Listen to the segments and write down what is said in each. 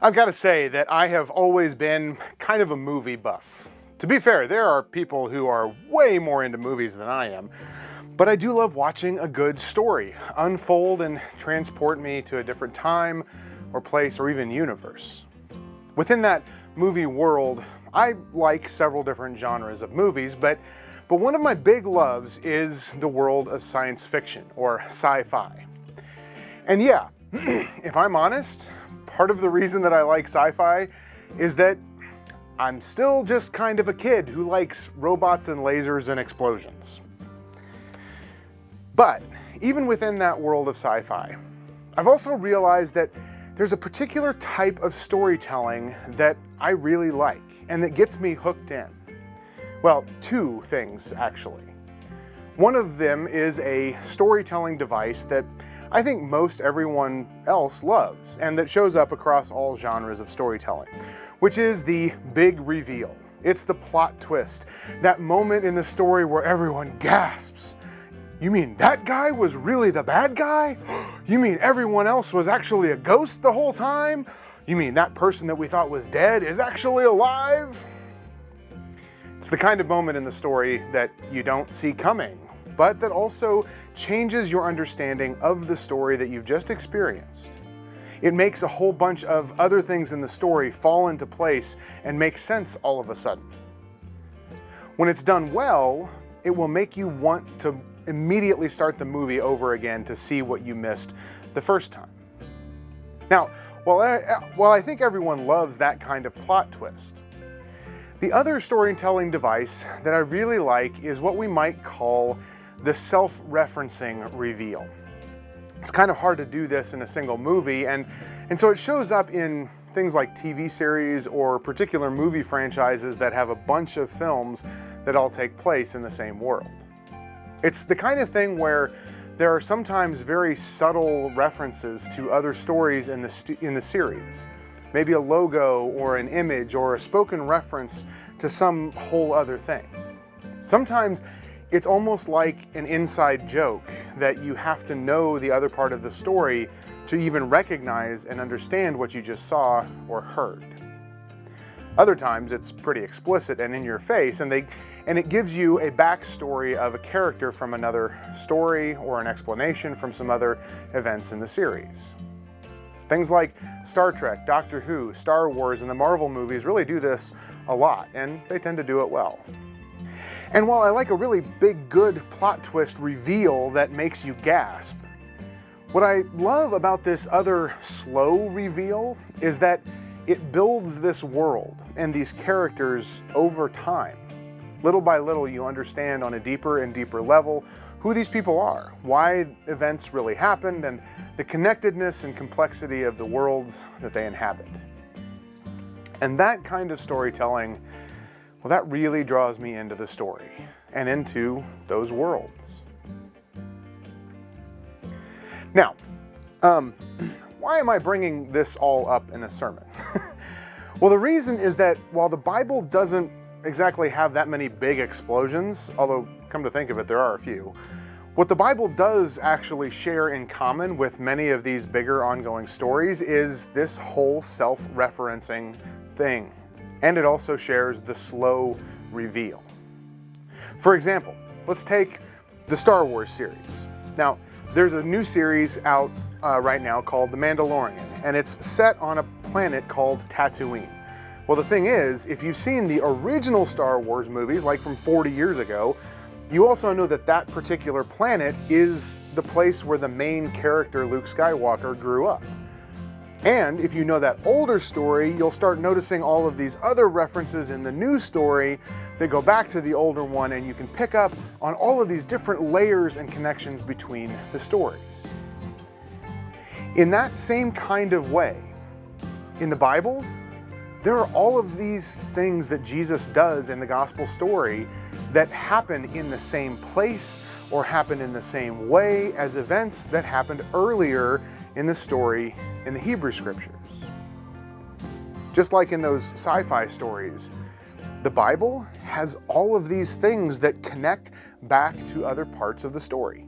I've got to say that I have always been kind of a movie buff. To be fair, there are people who are way more into movies than I am, but I do love watching a good story unfold and transport me to a different time or place or even universe. Within that movie world, I like several different genres of movies, but one of my big loves is the world of science fiction or sci-fi. And yeah, if I'm honest, part of the reason that I like sci-fi is that I'm still just kind of a kid who likes robots and lasers and explosions. But even within that world of sci-fi, I've also realized that there's a particular type of storytelling that I really like and that gets me hooked in. Well, two things actually. One of them is a storytelling device that I think most everyone else loves and that shows up across all genres of storytelling, which is the big reveal. It's the plot twist, that moment in the story where everyone gasps. You mean that guy was really the bad guy? You mean everyone else was actually a ghost the whole time? You mean that person that we thought was dead is actually alive? It's the kind of moment in the story that you don't see coming, but that also changes your understanding of the story that you've just experienced. It makes a whole bunch of other things in the story fall into place and make sense all of a sudden. When it's done well, it will make you want to immediately start the movie over again to see what you missed the first time. Now, while I think everyone loves that kind of plot twist, the other storytelling device that I really like is what we might call the self-referencing reveal. It's kind of hard to do this in a single movie, and so it shows up in things like TV series or particular movie franchises that have a bunch of films that all take place in the same world. It's the kind of thing where there are sometimes very subtle references to other stories in the series. Maybe a logo or an image or a spoken reference to some whole other thing. Sometimes it's almost like an inside joke that you have to know the other part of the story to even recognize and understand what you just saw or heard. Other times it's pretty explicit and in your face, and it gives you a backstory of a character from another story or an explanation from some other events in the series. Things like Star Trek, Doctor Who, Star Wars, and the Marvel movies really do this a lot, and they tend to do it well. And while I like a really big, good plot twist reveal that makes you gasp, what I love about this other slow reveal is that it builds this world and these characters over time. Little by little, you understand on a deeper and deeper level who these people are, why events really happened, and the connectedness and complexity of the worlds that they inhabit. And that kind of storytelling, well, that really draws me into the story and into those worlds. Now, why am I bringing this all up in a sermon? Well, the reason is that while the Bible doesn't exactly have that many big explosions, although come to think of it, there are a few, what the Bible does actually share in common with many of these bigger ongoing stories is this whole self-referencing thing. And it also shares the slow reveal. For example, let's take the Star Wars series. Now, there's a new series out right now called The Mandalorian, and it's set on a planet called Tatooine. Well, the thing is, if you've seen the original Star Wars movies, like from 40 years ago, you also know that that particular planet is the place where the main character, Luke Skywalker, grew up. And if you know that older story, you'll start noticing all of these other references in the new story that go back to the older one, and you can pick up on all of these different layers and connections between the stories. In that same kind of way, in the Bible, there are all of these things that Jesus does in the gospel story that happen in the same place or happen in the same way as events that happened earlier in the story in the Hebrew Scriptures. Just like in those sci-fi stories, the Bible has all of these things that connect back to other parts of the story.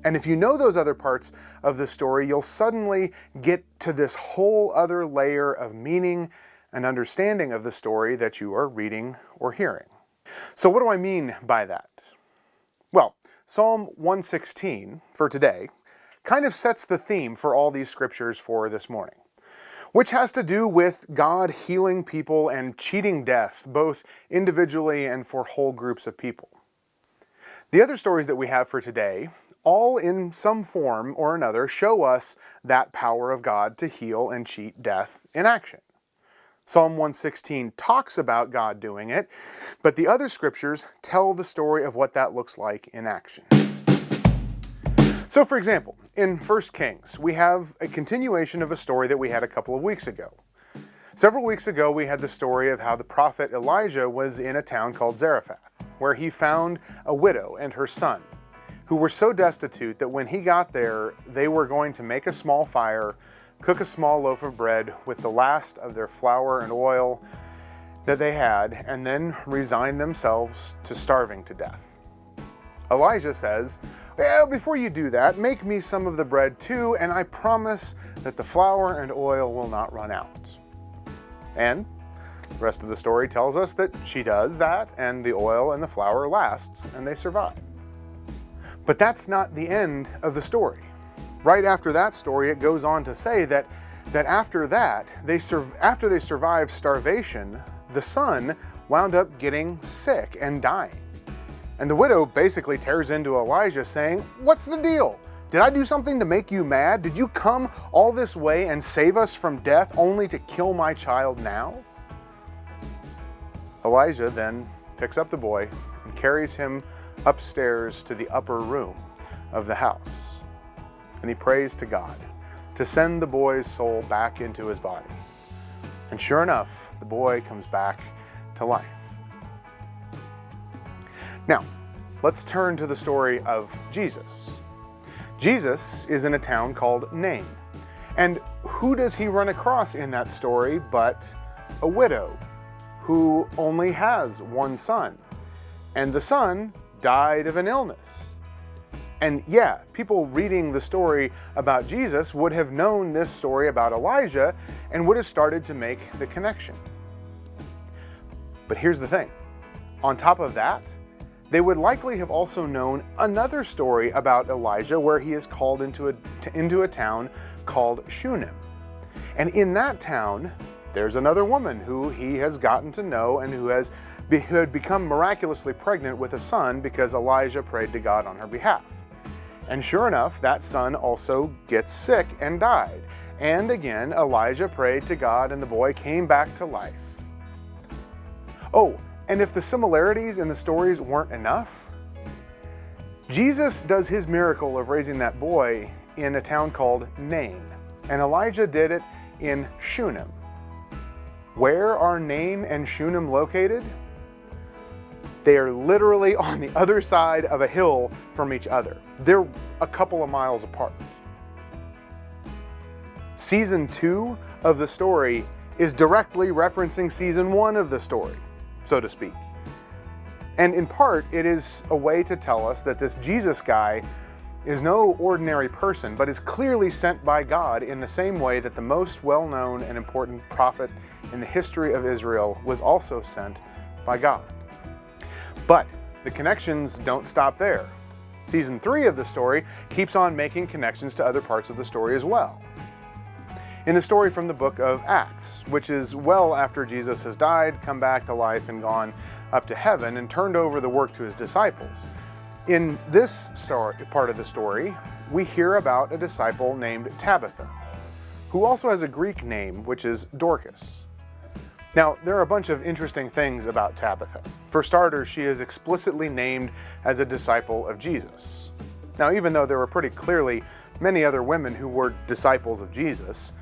And if you know those other parts of the story, you'll suddenly get to this whole other layer of meaning and understanding of the story that you are reading or hearing. So what do I mean by that? Well, Psalm 116 for today kind of sets the theme for all these scriptures for this morning, which has to do with God healing people and cheating death, both individually and for whole groups of people. The other stories that we have for today, all in some form or another, show us that power of God to heal and cheat death in action. Psalm 116 talks about God doing it, but the other scriptures tell the story of what that looks like in action. So for example, in 1 Kings, we have a continuation of a story that we had a couple of weeks ago. Several weeks ago, we had the story of how the prophet Elijah was in a town called Zarephath, where he found a widow and her son, who were so destitute that when he got there, they were going to make a small fire, cook a small loaf of bread with the last of their flour and oil that they had, and then resign themselves to starving to death. Elijah says, "Well, before you do that, make me some of the bread too, and I promise that the flour and oil will not run out." And the rest of the story tells us that she does that, and the oil and the flour lasts, and they survive. But that's not the end of the story. Right after that story, it goes on to say that after that, after they survived starvation, the son wound up getting sick and dying. And the widow basically tears into Elijah saying, "What's the deal? Did I do something to make you mad? Did you come all this way and save us from death only to kill my child now?" Elijah then picks up the boy and carries him upstairs to the upper room of the house. And he prays to God to send the boy's soul back into his body. And sure enough, the boy comes back to life. Now, let's turn to the story of Jesus. Jesus is in a town called Nane. And who does he run across in that story but a widow who only has one son? And the son died of an illness. And yeah, people reading the story about Jesus would have known this story about Elijah and would have started to make the connection. But here's the thing. On top of that, they would likely have also known another story about Elijah where he is called into a town called Shunam. And in that town, there's another woman who he has gotten to know and who had become miraculously pregnant with a son because Elijah prayed to God on her behalf. And sure enough, that son also gets sick and died. And again, Elijah prayed to God and the boy came back to life. Oh, and if the similarities in the stories weren't enough, Jesus does his miracle of raising that boy in a town called Nane, and Elijah did it in Shunam. Where are Nane and Shunam located? They are literally on the other side of a hill from each other. They're a couple of miles apart. Season 2 of the story is directly referencing season 1 of the story, so to speak. And in part, it is a way to tell us that this Jesus guy is no ordinary person, but is clearly sent by God in the same way that the most well-known and important prophet in the history of Israel was also sent by God. But the connections don't stop there. Season 3 of the story keeps on making connections to other parts of the story as well. In the story from the book of Acts, which is well after Jesus has died, come back to life, and gone up to heaven and turned over the work to his disciples. In this part of the story, we hear about a disciple named Tabitha, who also has a Greek name, which is Dorcas. Now, there are a bunch of interesting things about Tabitha. For starters, she is explicitly named as a disciple of Jesus. Now, even though there were pretty clearly many other women who were disciples of Jesus,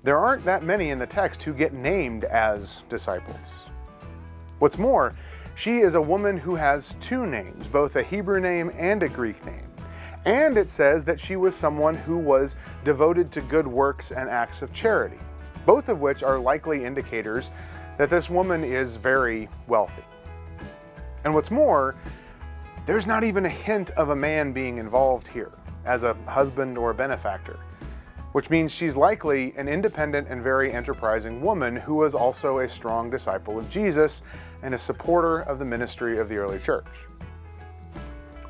there aren't that many in the text who get named as disciples. What's more, she is a woman who has two names, both a Hebrew name and a Greek name. And it says that she was someone who was devoted to good works and acts of charity, both of which are likely indicators that this woman is very wealthy. And what's more, there's not even a hint of a man being involved here. as a husband or a benefactor, which means she's likely an independent and very enterprising woman who was also a strong disciple of Jesus and a supporter of the ministry of the early church.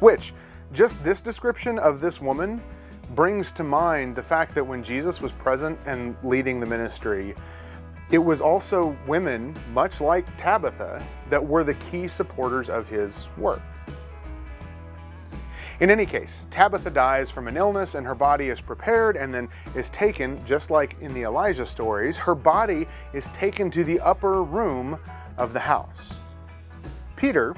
Which, just this description of this woman brings to mind the fact that when Jesus was present and leading the ministry, it was also women, much like Tabitha, that were the key supporters of his work. In any case, Tabitha dies from an illness and her body is prepared and then is taken, just like in the Elijah stories, her body is taken to the upper room of the house. Peter,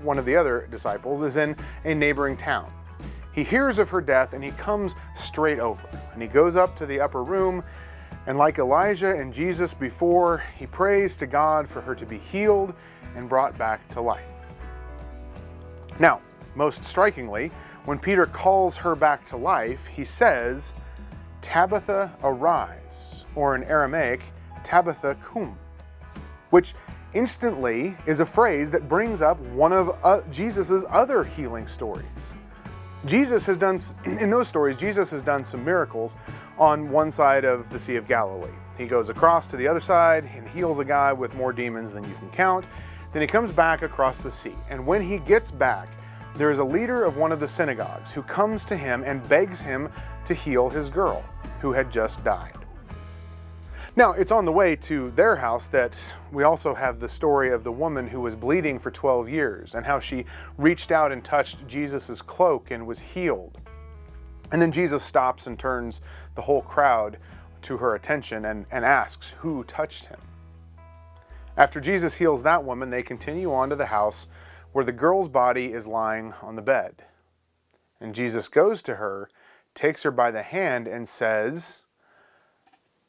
one of the other disciples, is in a neighboring town. He hears of her death and he comes straight over, and he goes up to the upper room, and like Elijah and Jesus before, he prays to God for her to be healed and brought back to life. Now, most strikingly, when Peter calls her back to life, he says, "Tabitha, arise," or in Aramaic, Tabitha cum, which instantly is a phrase that brings up one of Jesus' other healing stories. In those stories, Jesus has done some miracles on one side of the Sea of Galilee. He goes across to the other side and heals a guy with more demons than you can count. Then he comes back across the sea. And when he gets back, there is a leader of one of the synagogues who comes to him and begs him to heal his girl, who had just died. Now, it's on the way to their house that we also have the story of the woman who was bleeding for 12 years and how she reached out and touched Jesus' cloak and was healed. And then Jesus stops and turns the whole crowd to her attention and asks who touched him. After Jesus heals that woman, they continue on to the house where the girl's body is lying on the bed. And Jesus goes to her, takes her by the hand, and says,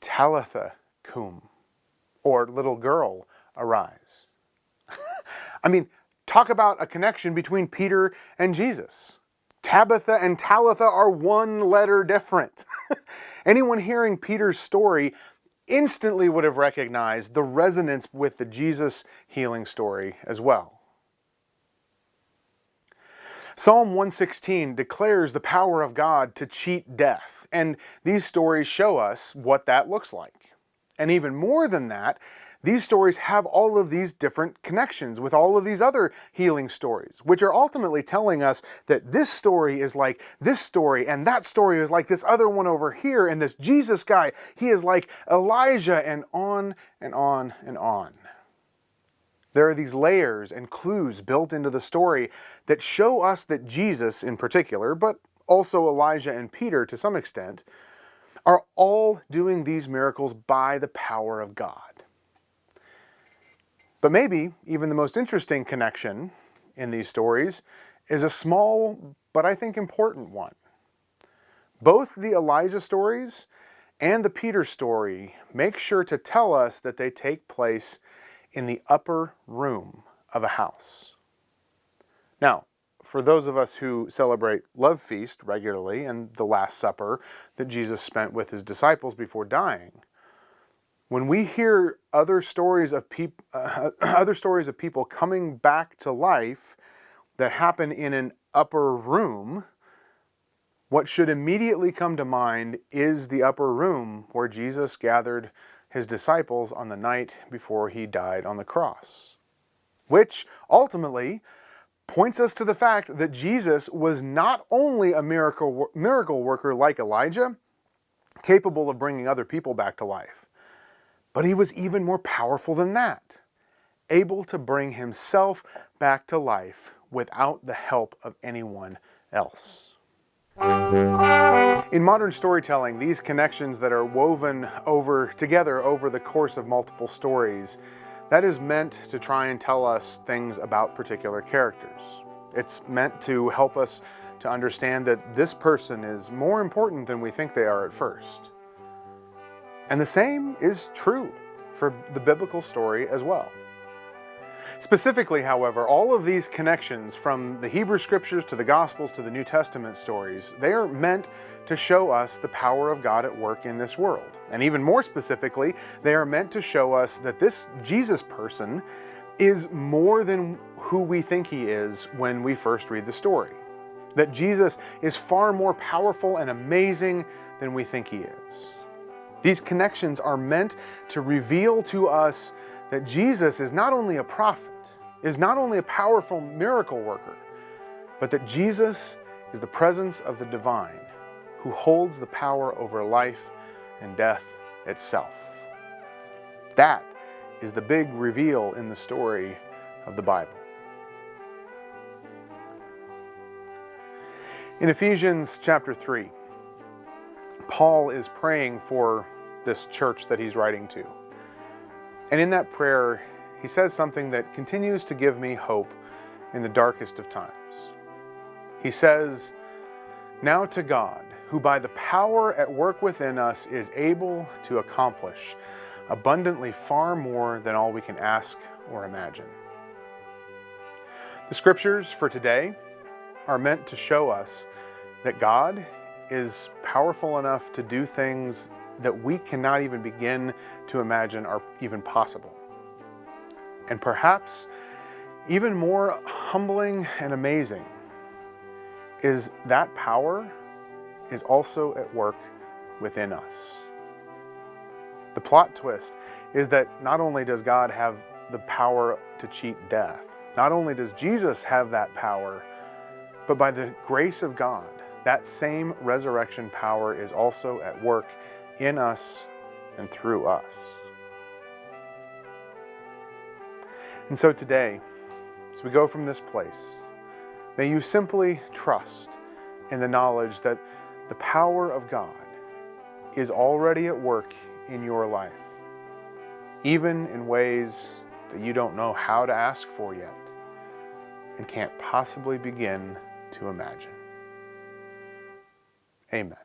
"Talitha cum," or "little girl, arise." I mean, talk about a connection between Peter and Jesus. Tabitha and Talitha are one letter different. Anyone hearing Peter's story instantly would have recognized the resonance with the Jesus healing story as well. Psalm 116 declares the power of God to cheat death, and these stories show us what that looks like. And even more than that, these stories have all of these different connections with all of these other healing stories, which are ultimately telling us that this story is like this story, and that story is like this other one over here, and this Jesus guy, he is like Elijah, and on and on and on. There are these layers and clues built into the story that show us that Jesus in particular, but also Elijah and Peter to some extent, are all doing these miracles by the power of God. But maybe even the most interesting connection in these stories is a small, but I think important one. Both the Elijah stories and the Peter story make sure to tell us that they take place in the upper room of a house. Now, for those of us who celebrate Love Feast regularly and the Last Supper that Jesus spent with his disciples before dying, when we hear other stories of people coming back to life that happen in an upper room, what should immediately come to mind is the upper room where Jesus gathered his disciples on the night before he died on the cross, which ultimately points us to the fact that Jesus was not only a miracle worker like Elijah, capable of bringing other people back to life, but he was even more powerful than that, able to bring himself back to life without the help of anyone else. In modern storytelling, these connections that are woven together over the course of multiple stories, that is meant to try and tell us things about particular characters. It's meant to help us to understand that this person is more important than we think they are at first. And the same is true for the biblical story as well. Specifically, however, all of these connections from the Hebrew Scriptures to the Gospels to the New Testament stories, they are meant to show us the power of God at work in this world. And even more specifically, they are meant to show us that this Jesus person is more than who we think he is when we first read the story. that Jesus is far more powerful and amazing than we think he is. These connections are meant to reveal to us that Jesus is not only a prophet, is not only a powerful miracle worker, but that Jesus is the presence of the divine who holds the power over life and death itself. That is the big reveal in the story of the Bible. In Ephesians chapter 3, Paul is praying for this church that he's writing to. And in that prayer, he says something that continues to give me hope in the darkest of times. He says, "Now to God, who by the power at work within us is able to accomplish abundantly far more than all we can ask or imagine." The scriptures for today are meant to show us that God is powerful enough to do things that we cannot even begin to imagine are even possible. And perhaps even more humbling and amazing is that power is also at work within us. The plot twist is that not only does God have the power to cheat death, not only does Jesus have that power, but by the grace of God, that same resurrection power is also at work in us and through us. And so today, as we go from this place, may you simply trust in the knowledge that the power of God is already at work in your life, even in ways that you don't know how to ask for yet and can't possibly begin to imagine. Amen.